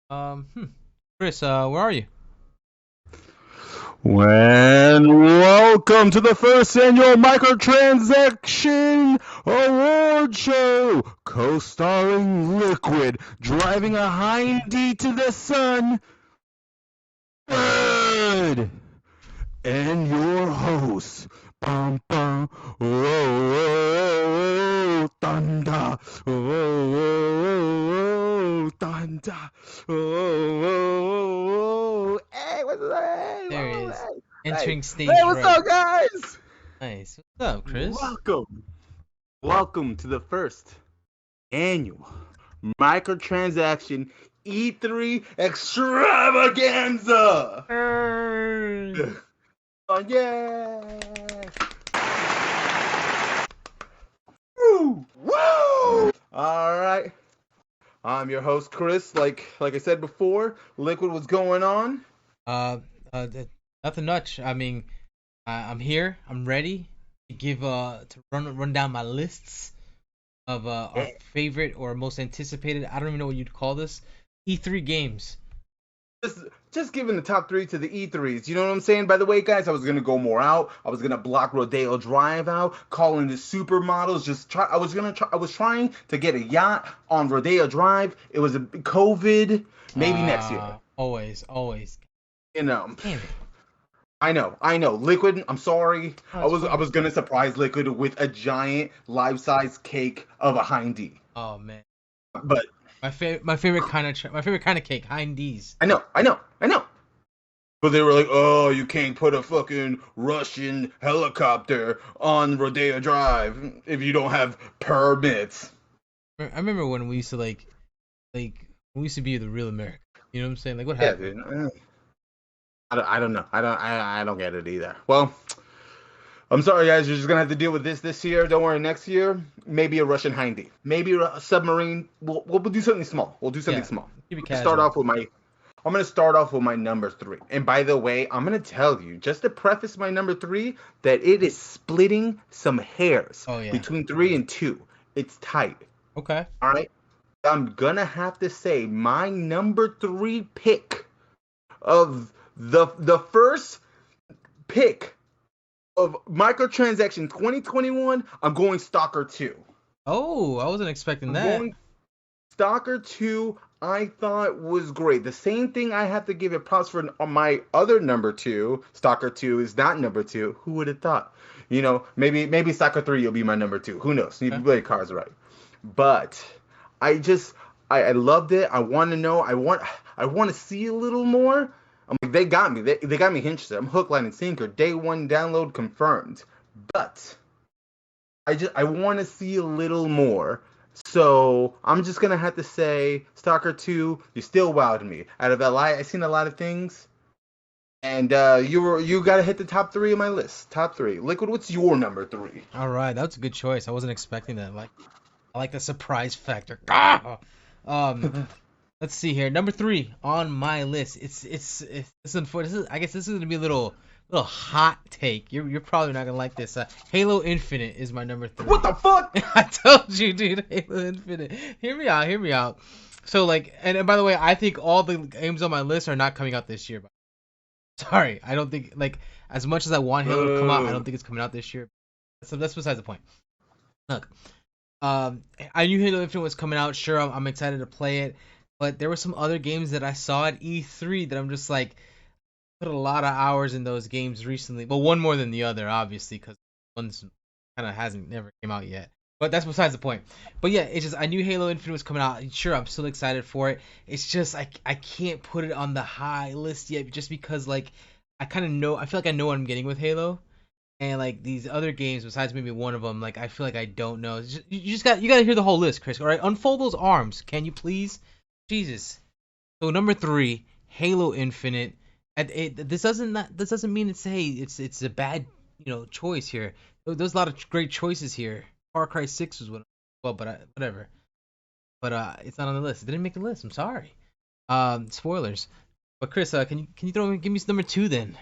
Um, hmm. Chris, where are you? Welcome to the first annual Microtransaction Award Show, co-starring Liquid, driving a Hindy to the sun, Bird, and your host, bum bum, whoa, whoa, thunder, whoa, whoa, thunder, whoa, whoa, hey, what's up, hey, There he whoa, is, hey, hey, entering hey, stage what's right. up, guys? Nice. What's up, Chris? Welcome to the first annual Microtransaction E3 Extravaganza. Hey. Oh yeah! Woo! Woo! All right. I'm your host, Chris. Like I said before, Liquid, what's going on? Uh, Nothing much. I mean, I'm here. I'm ready to give to run down my lists of our Yeah. favorite or most anticipated. I don't even know what you'd call this. E3 games. Just, just giving the top three to the E3s. You know what I'm saying? By the way, guys, I was gonna go more out. I was gonna block Rodeo Drive out, calling the supermodels. Just try. I was gonna try. I was trying to get a yacht on Rodeo Drive. It was a COVID. Maybe next year. Always, always. You know. Damn it. I know. Liquid, I'm sorry. Oh, I it's was I fine. was gonna surprise Liquid with a giant life-size cake of a hindy. Oh man, But my favorite kind of cake, Hindies. I know. But they were like, oh, you can't put a fucking Russian helicopter on Rodeo Drive if you don't have permits. I remember when we used to like when we used to be the real America. You know what I'm saying? Like what Yeah, happened? dude. I don't know. I don't get it either. Well, I'm sorry, guys. You're just gonna have to deal with this year. Don't worry. Next year, maybe a Russian Hindy, maybe a submarine. We'll do something small. We'll do something Yeah, small. keep it Let's start casual. off with my. I'm gonna start off with my number three. And by the way, I'm gonna tell you just to preface my number three that it is splitting some hairs Oh yeah. between three and two. It's tight. Okay. All right. I'm gonna have to say my number three pick of the first pick of Microtransaction 2021, I'm going Stalker 2. Oh, I wasn't expecting I'm that. going Stalker 2. I thought was great. The same thing I have to give it props for on my other number two. Stalker 2 is not number two. Who would have thought? You know, maybe Stalker 3 will be my number two. Who knows? You Okay. play cards right. But I just I loved it. I want to know. I want to see a little more. I'm like they got me. They got me interested. I'm hook, line, and sinker. Day one download confirmed. But I want to see a little more. So I'm just gonna have to say, Stalker 2, you still wowed me. Out of LI, I seen a lot of things, and you gotta hit the top three of my list. Top three. Liquid, what's your number three? All right, that's a good choice. I wasn't expecting that. I like the surprise factor. Ah! Um, let's see here. Number three on my list. This is I guess this is gonna be a little hot take. You're probably not gonna like this. Halo Infinite is my number What three. the fuck? I told you, dude. Halo Infinite. Hear me out. Hear me out. So like, and by the way, I think all the games on my list are not coming out this year. Sorry, I don't think like as much as I want Halo to come out, I don't think it's coming out this year. So that's besides the point. Look, I knew Halo Infinite was coming out. Sure, I'm excited to play it, but there were some other games that I saw at E3 that I'm just like put a lot of hours in those games recently. Well, one more than the other, obviously, because one's kind of hasn't never came out yet. But that's besides the point. But yeah, it's just I knew Halo Infinite was coming out. Sure, I'm still excited for it. It's just I can't put it on the high list yet, just because like I kind of know I feel like I know what I'm getting with Halo, and like these other games besides maybe one of them, like I feel like I don't know. You got to hear the whole list, Chris. All right, unfold those arms, can you please? Jesus. So number three, Halo Infinite. This doesn't mean it's hey it's a bad choice here. There's a lot of great choices here. Far Cry 6 was one. Well, but whatever. But it's not on the list. It didn't make the list. I'm sorry. Spoilers. But Chris, can you give me number two then?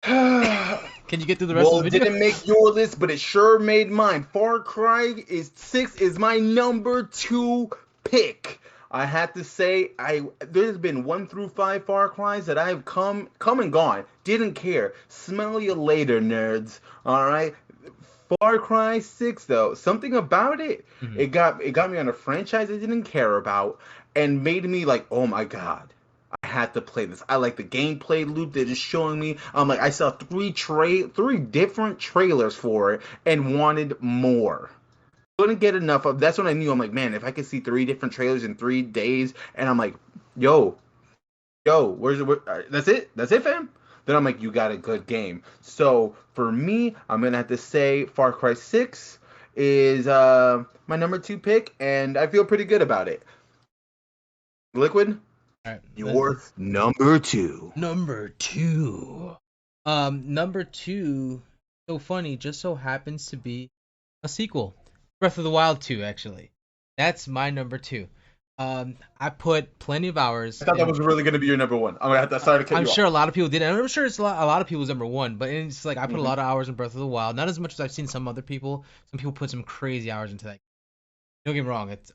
Can you get through the rest of Well, the it video? didn't make your list, but it sure made mine. Far Cry is 6 is my number two pick. I had to say, there's been 1 through 5 Far Cries that I've come and gone. Didn't care. Smell you later, nerds. All right. Far Cry 6 though, something about it, Mhm. it got me on a franchise I didn't care about and made me like, oh my god. I had to play this. I like the gameplay loop that it's showing me. I'm like, I saw three different trailers for it and wanted more. Couldn't get enough of. That's when I knew. I'm like, man, if I could see 3 different trailers in 3 days, and I'm like, yo, that's it? That's it, fam? Then I'm like, you got a good game. So for me, I'm gonna have to say Far Cry 6 is my number 2 pick, and I feel pretty good about it. Liquid, All right. your number 2. Number two. Number two. So funny. Just so happens to be a sequel. Breath of the Wild 2, actually. That's my number two. I put plenty of hours. I thought that was really gonna be your number 1. I'm gonna have to start to cut I'm you sure off. a lot of people did. And I'm sure it's a lot of people's number one. But it's like I put a Hmm. lot of hours in Breath of the Wild. Not as much as I've seen some other people. Some people put some crazy hours into that. Don't get me wrong. It's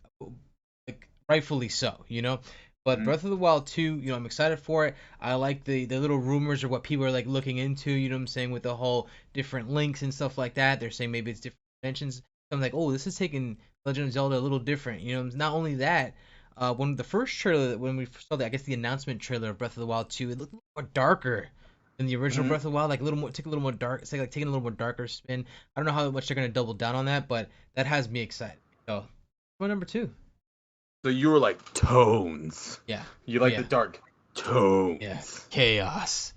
like rightfully so, you know. But Hmm. Breath of the Wild 2, I'm excited for it. I like the little rumors or what people are like looking into, you know what I'm saying, with the whole different links and stuff like that. They're saying maybe it's different dimensions. So I'm like, oh, this is taking Legend of Zelda a little different. Not only that, when the first trailer, when we saw I guess the announcement trailer of Breath of the Wild 2, it looked a little more darker than the original Hmm. Breath of the Wild, like a little more, take a little more dark, it's like taking a little more darker spin. I don't know how much they're gonna double down on that, but that has me excited. So, my number two. So you were like tones. Yeah. You Oh like the yeah. dark Yeah. tones. Chaos.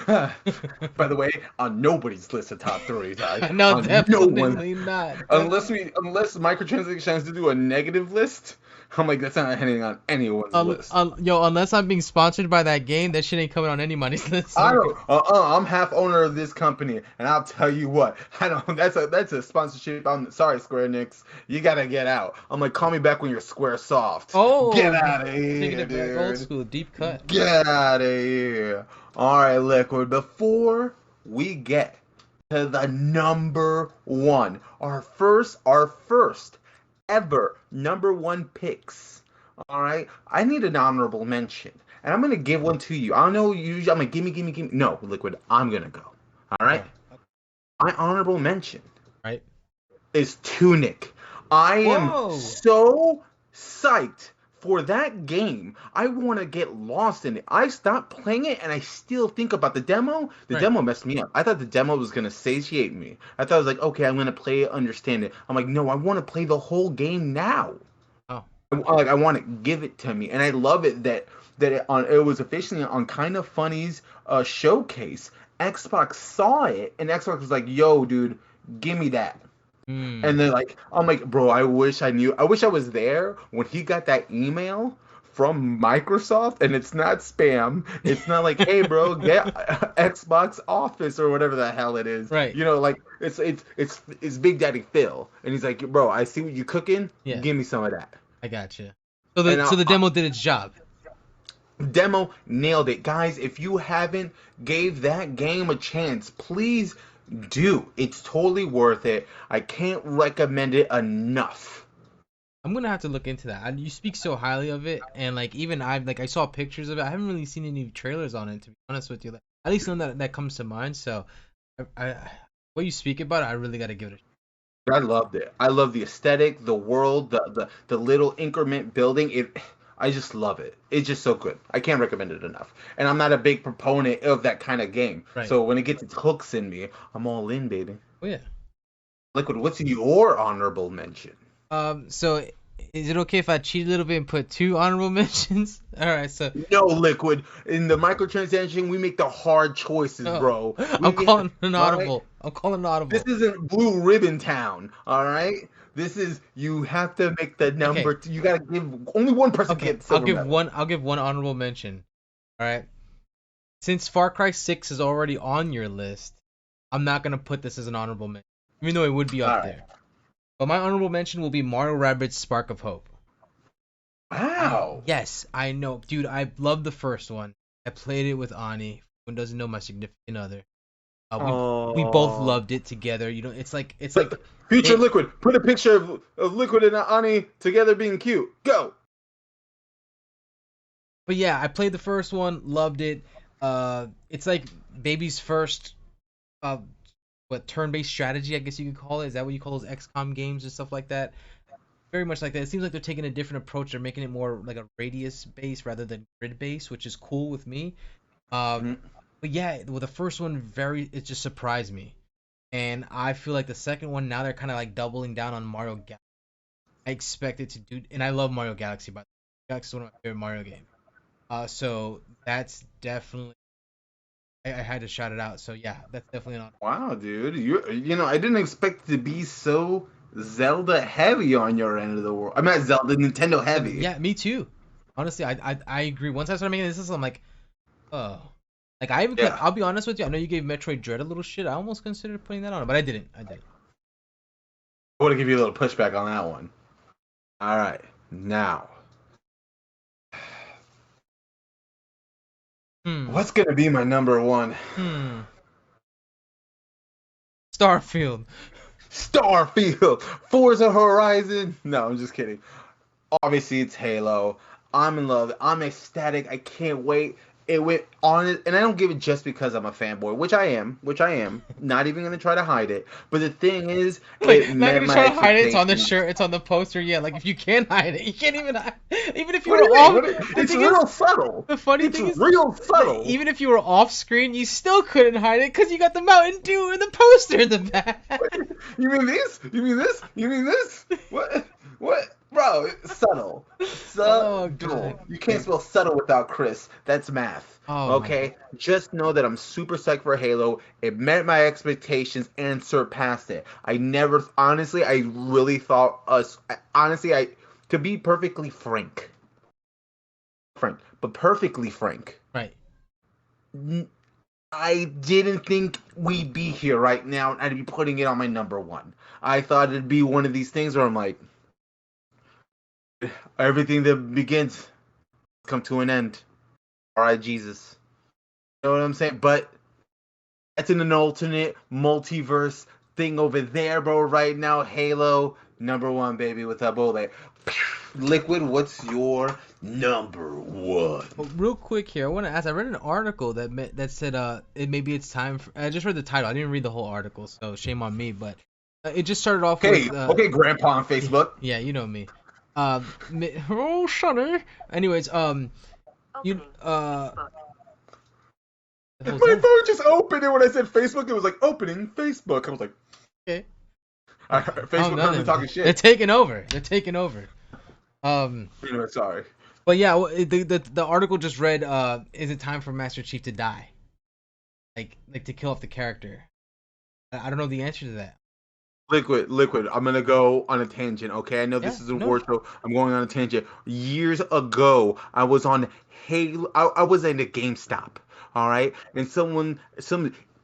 By the way, on nobody's list of top 3, No, on no one, definitely not. unless Microtransaction has to do a negative list, I'm like, that's not heading on anyone's list. Unless I'm being sponsored by that game, that shit ain't coming on anybody's list. I Sorry. don't. I'm half owner of this company, and I'll tell you what. I don't. That's a sponsorship. I'm sorry, Square Enix. You gotta get out. I'm like, call me back when you're Square Soft. Oh, Get out of taking here, it back old dude. school, deep cut. Get out of here. All right, Liquid. Before we get to the number 1, our first ever number 1 picks. All right, I need an honorable mention, and I'm gonna give one to you. I don't know. I'm like, gimme. No, Liquid. I'm gonna go. All right. Okay. My honorable mention Right. is Tunic. I am Whoa. so psyched for that game. I want to get lost in it. I stopped playing it and I still think about the demo. The Right. demo messed me up. I thought the demo was going to satiate me. I thought I was like, okay, I'm going to play it, understand it. I'm like, no, I want to play the whole game now. Oh. I want to give it to me. And I love it that it was officially on Kind of Funny's showcase. Xbox saw it and Xbox was like, yo, dude, give me that. Hmm. And then like I'm like, bro, I wish I was there when he got that email from Microsoft and it's not spam. It's not like, hey bro, get Xbox Office or whatever the hell it is. Right. Like it's Big Daddy Phil. And he's like, bro, I see what you cooking. Yeah. Give me some of that. I gotcha. So And the demo did its job. demo nailed it. Guys, if you haven't gave that game a chance, please do. It's totally worth it. I can't recommend it enough. I'm gonna have to look into that. You speak so highly of it, and like even I saw pictures of it. I haven't really seen any trailers on it, to be honest with you. Like, at least none that comes to mind. So, what you speak about, I really gotta give it a. I loved it. I love the aesthetic, the world, the little increment building. I just love it. It's just so good. I can't recommend it enough. And I'm not a big proponent of that kind of game. Right. So when it gets its hooks in me, I'm all in, baby. Oh yeah. Liquid, what's your honorable mention? So is it okay if I cheat a little bit and put 2 honorable mentions? All right. So. No, Liquid. In the microtransaction, we make the hard choices, Oh, bro. I'm calling an all right? audible. I'm calling an audible. This isn't Blue Ribbon Town, all right? This is you have to make the number. Okay. You gotta give only one person Okay, gets I'll silver give medal. one. I'll give one honorable mention. All right. Since Far Cry 6 is already on your list, I'm not gonna put this as an honorable mention, even though it would be up All right. there. But my honorable mention will be Mario Rabbids Spark of Hope. Wow. Yes, I know, dude. I love the first one. I played it with Ani, who doesn't know my significant other. We both loved it together. It's like Future it- Liquid. Put a picture of Liquid and Ani together being cute. Go. But yeah, I played the first one, loved it. It's like baby's first uh what turn-based strategy, I guess you could call it. Is that what you call those XCOM games and stuff like that? Very much like that. It seems like they're taking a different approach. They're making it more like a radius base rather than grid base, which is cool with me. Um, Mhm. but yeah, well, the first one it just surprised me, and I feel like the second one now they're kind of like doubling down on Mario Galaxy. I expect it to do, and I love Mario Galaxy, but Galaxy is one of my favorite Mario games. So that's definitely I had to shout it out. So yeah, that's definitely an honor. Wow, dude, I didn't expect it to be so Zelda heavy on your end of the world. I'm not Zelda, Nintendo heavy. Yeah, me too. Honestly, I agree. Once I started making this system, I'm like, oh, like I even Yeah, I'll be honest with you. I know you gave Metroid Dread a little shit. I almost considered putting that on it, but I didn't. I didn't. I want to give you a little pushback on that one. All right, now, Hmm. what's gonna be my number one? Hmm. Starfield. Starfield, Forza Horizon. No, I'm just kidding. Obviously, it's Halo. I'm in love. I'm ecstatic. I can't wait. It went on it, and I don't give it just because I'm a fanboy, which I am. Which I am. Not even gonna try to hide it. But the thing is, it Like, not met gonna my try to hide it. It's on the expectations. shirt. It's on the poster. Yeah, like if you can't hide it, you can't even hide. Even if you What were do you mean? off. The It's thing is, real subtle. the funny It's thing is real that subtle. even if you were off screen, you still couldn't hide it because you got the Mountain Dew and the poster in the back. You mean this? You mean this? You mean this? What? What? Bro, it's subtle. Oh god. Subtle. You can't spell subtle without Chris. That's math. Oh my god. Okay? Just know that I'm super psyched for Halo. It met my expectations and surpassed it. Honestly, I really thought to be perfectly but perfectly frank, Right. I didn't think we'd be here right now and I'd be putting it on my number one. I thought it'd be one of these things where I'm like, everything that begins come to an end. All right, Jesus. You know what I'm saying? But that's in an alternate multiverse thing over there, bro. Right now, Halo number one, baby, with a bullet. Liquid, what's your number one? Well, real quick here, I want to ask. I read an article that said maybe it's time for. I just read the title. I didn't read the whole article, so shame on me. But it just started off Okay, with okay, Grandpa on Facebook. yeah, you know me. Oh, Shunner. Anyways, you the hell's My that? phone just opened, and when I said Facebook, it was like opening Facebook. I was like, Okay. Oh Facebook no, heard me talking they're shit. taking over. They're taking over. Um, Sorry. but yeah, the article just read. Is it time for Master Chief to die? Like to kill off the character? I don't know the answer to that. Liquid. I'm gonna go on a tangent. Okay, I know Yeah, this is a no. war show. I'm going on a tangent. Years ago, I was on Halo. I was in a GameStop. All right, and some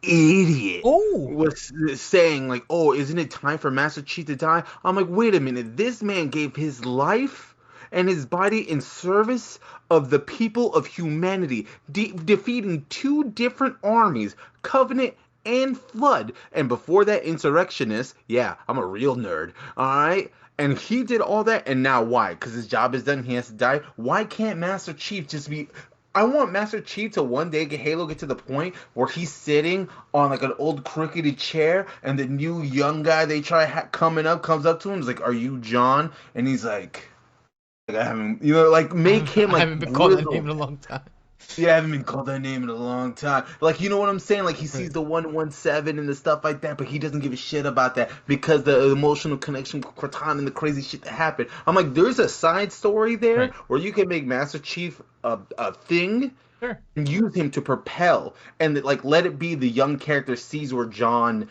idiot Oh, was saying like, "Oh, isn't it time for Master Chief to die?" I'm like, "Wait a minute. This man gave his life and his body in service of the people of humanity, defeating two different armies, Covenant and Flood. And before that, insurrectionist, yeah, I'm a real nerd, alright? And he did all that, and now why? Because his job is done, he has to die? Why can't Master Chief just be. I want Master Chief to one day get to the point where he's sitting on like an old crooked chair, and the new young guy they try coming up comes up to him, is like, "Are you John?" And he's like I haven't, like make him I like haven't been called that name grizzled. in a long time. Yeah, I haven't been called that name in a long time. Like, you know what I'm saying? Like, he sees Right, the 117 and the stuff like that, but he doesn't give a shit about that because the emotional connection with Cortana and the crazy shit that happened. I'm like, there's a side story there right. where you can make Master Chief a thing Sure. and use him to propel and like let it be the young character sees where John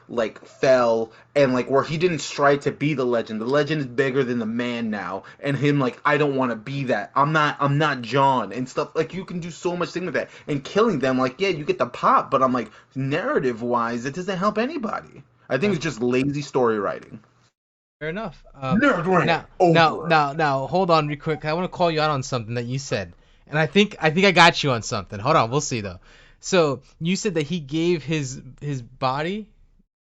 like fell and like where he didn't strive to be the legend. The legend is bigger than the man now, and him like, I don't want to be that. I'm not John and stuff. Like, you can do so much thing with that, and killing them, like, yeah, you get the pop, but I'm like, narrative wise it doesn't help anybody. I think Yeah, it's just lazy story writing. fair enough. Nerd rant over. Now, hold on, real quick. I want to call you out on something that you said, and I think I got you on something. Hold on, we'll see though. So you said that he gave his body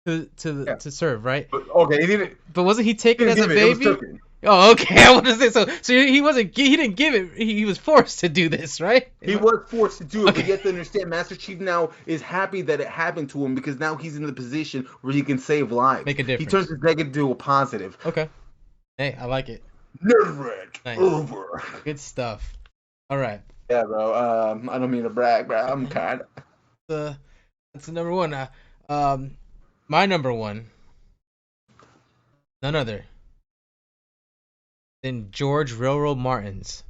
Yeah, to serve, right? but okay, he didn't But wasn't he taken as a give it. It was baby? taken. Oh, okay. I want to say so. So he wasn't. He didn't give it. He was forced to do this, right? He was forced to do it, but Okay. you have to understand, Master Chief now is happy that it happened to him because now he's in the position where he can save lives. Make a He turns difference. his negative to a positive. Okay. Hey, I like it. Nerve Nice. over. Good stuff. All right. Yeah, bro. I don't mean to brag, bro. I'm kind of. Uh, that's the number one. My number one, none other than George Railroad Martin's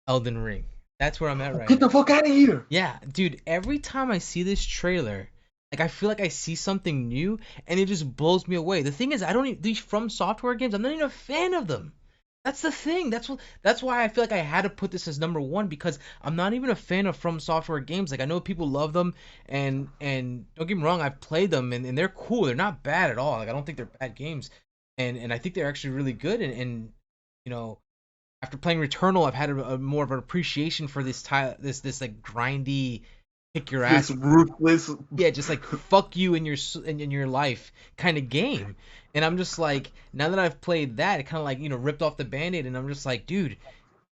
Elden Ring. That's where I'm at right Get now. the fuck out of here. Yeah, dude. Every time I see this trailer, like I feel like I see something new, and it just blows me away. The thing is, I don't even, these From Software games. I'm not even a fan of them. That's the thing. That's why I feel like I had to put this as number one because I'm not even a fan of From Software games. Like I know people love them and don't get me wrong, I've played them and they're cool. They're not bad at all. Like I don't think they're bad games. And I think they're actually really good and you know, after playing Returnal, I've had a more of an appreciation for this like grindy kick your This ass, ruthless. yeah, just like fuck you in your life kind of game. And I'm just like, now that I've played that, it kind of like ripped off the band-aid, and I'm just like, dude,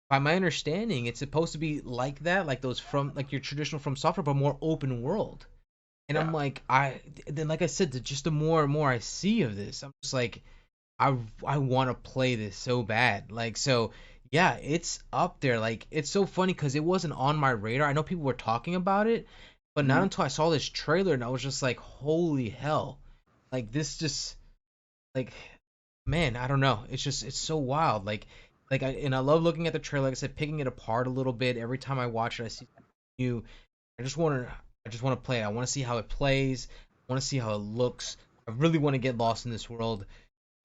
by my understanding, it's supposed to be like that, like those from like your traditional From Software, but more open world. And I'm Yeah. like, like I said, just the more and more I see of this, I'm just like, I want to play this so bad. Like so, yeah, it's up there. Like it's so funny because it wasn't on my radar. I know people were talking about it, but not Mhm. until I saw this trailer and I was just like, holy hell! Like this just like man, I don't know. It's so wild. I love looking at the trailer. Like I said, picking it apart a little bit. Every time I watch it, I see something new. I just want to play it. I want to see how it plays. I want to see how it looks. I really want to get lost in this world.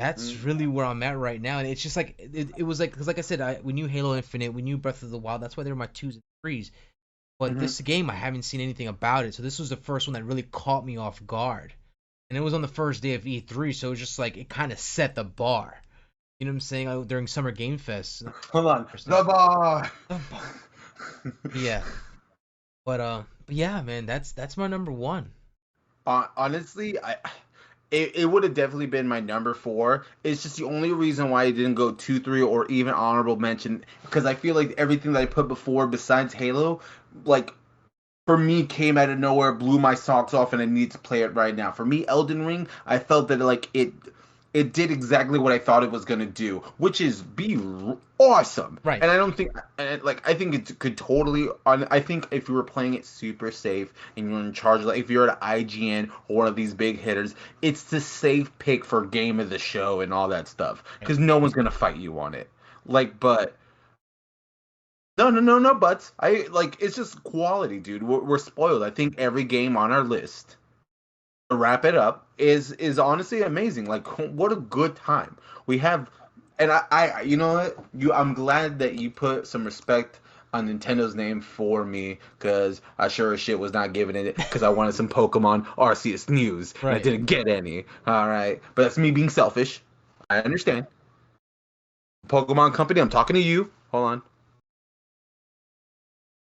That's Mhm. really where I'm at right now, and it's just like it was like because like I said, we knew Halo Infinite, we knew Breath of the Wild. That's why they were my twos and threes. But Mhm. this game, I haven't seen anything about it, so this was the first one that really caught me off guard. And it was on the first day of E3, so it was just like it kind of set the bar. You know what I'm saying? Like, during Summer Game Fest. Hold on. First time. The bar. The bar. Yeah, but yeah, man, that's my number one. Honestly, it would have definitely been my number four. It's just the only reason why it didn't go two, three, or even honorable mention because I feel like everything that I put before besides Halo, like for me came out of nowhere, blew my socks off, and I need to play it right now. For me, Elden Ring, I felt that like it did exactly what I thought it was gonna do, which is be awesome. Right. And I don't think, and like I think it could totally. I think if you were playing it super safe and you're in charge, like if you're at IGN or one of these big hitters, it's the safe pick for game of the show and all that stuff Right. because no one's gonna fight you on it. Like, but no, no, no, no buts. I like it's just quality, dude. We're spoiled. I think every game on our list to wrap it up is honestly amazing. Like what a good time we have. And you know what? I'm glad that you put some respect on Nintendo's name for me because I sure as shit was not giving it because I wanted some Pokemon Arceus news and I Right. didn't get any. All right, but that's me being selfish. I understand. Pokemon Company, I'm talking to you. Hold on.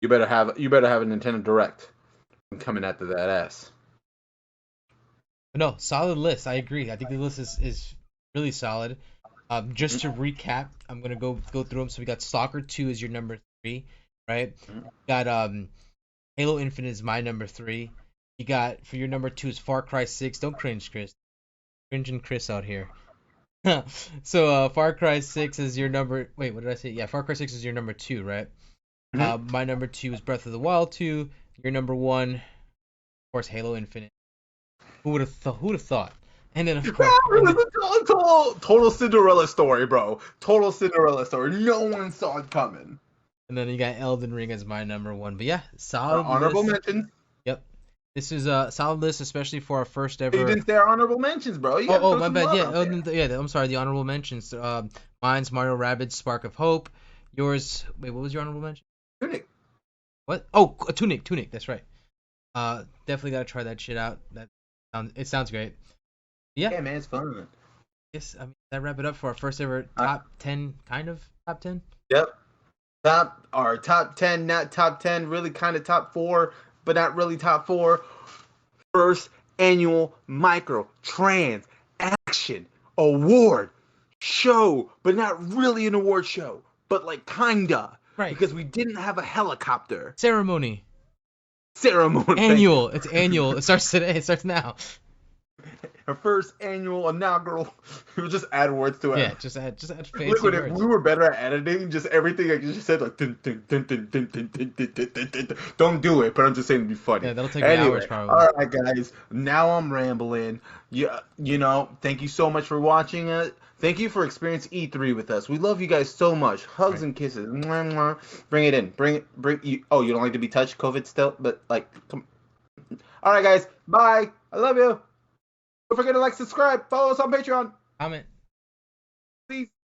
You better have a Nintendo Direct coming after that ass. But no, solid list. I agree. I think the list is really solid. Just to recap, I'm gonna go through them. So we got Stalker 2 is your number three, right? Got Halo Infinite is my number three. You got for your number two is Far Cry 6. Don't cringe, Chris. Cringing Chris out here. So Far Cry 6 is your number. Wait, what did I say? Yeah, Far Cry 6 is your number two, right? Mm-hmm. My number two is Breath of the Wild 2. Your number one, of course, Halo Infinite. Who would have thought? And then of course, and then Total Cinderella story, bro. Total Cinderella story. No one saw it coming. and then you got Elden Ring as my number one. But yeah, solid Honorable list. mentions. Yep. This is a solid list, especially for our first You ever. didn't say our honorable mentions, bro. You Oh, gotta throw my some bad. love Yeah, out there. yeah. I'm sorry. The honorable mentions. Mine's Mario Rabbids Spark of Hope. Yours. Wait, what was your honorable mention? Tunic. What? Oh, Tunic. Tunic. That's right. Definitely gotta try that shit out. It sounds great. Yeah. Yeah, man, it's fun. Yes. I mean, that wrap it up for our first ever Uh, top 10, kind of top 10. yep. Top 10, not top 10, really kind of top 4, but not really top 4. First annual Microtransaction Award show, but not really an award show, but like kinda, Right. because we didn't have a helicopter Ceremony. ceremony. Thank you. Annual. It's annual. It starts today. It starts now. Our first annual inaugural. We'll just add words to it. Yeah, just add fancy Liquid, if words. we were better at editing, just everything I just said, like, dun, dun, dun, dun, dun, dun, dun, dun, dun, dun, dun. Don't do it, but I'm just saying it'd be funny. Yeah, that'll take me hours Anyway, probably. all right, guys, now I'm rambling. You know, thank you so much for watching it. Thank you for experiencing E3 with us. We love you guys so much. Hugs Right. and kisses. Mwah, mwah. Bring it in. Bring you. Oh, you don't like to be touched, COVID still, but like, come. All right, guys, bye. I love you. Don't forget to like, subscribe, follow us on Patreon. Comment. Please.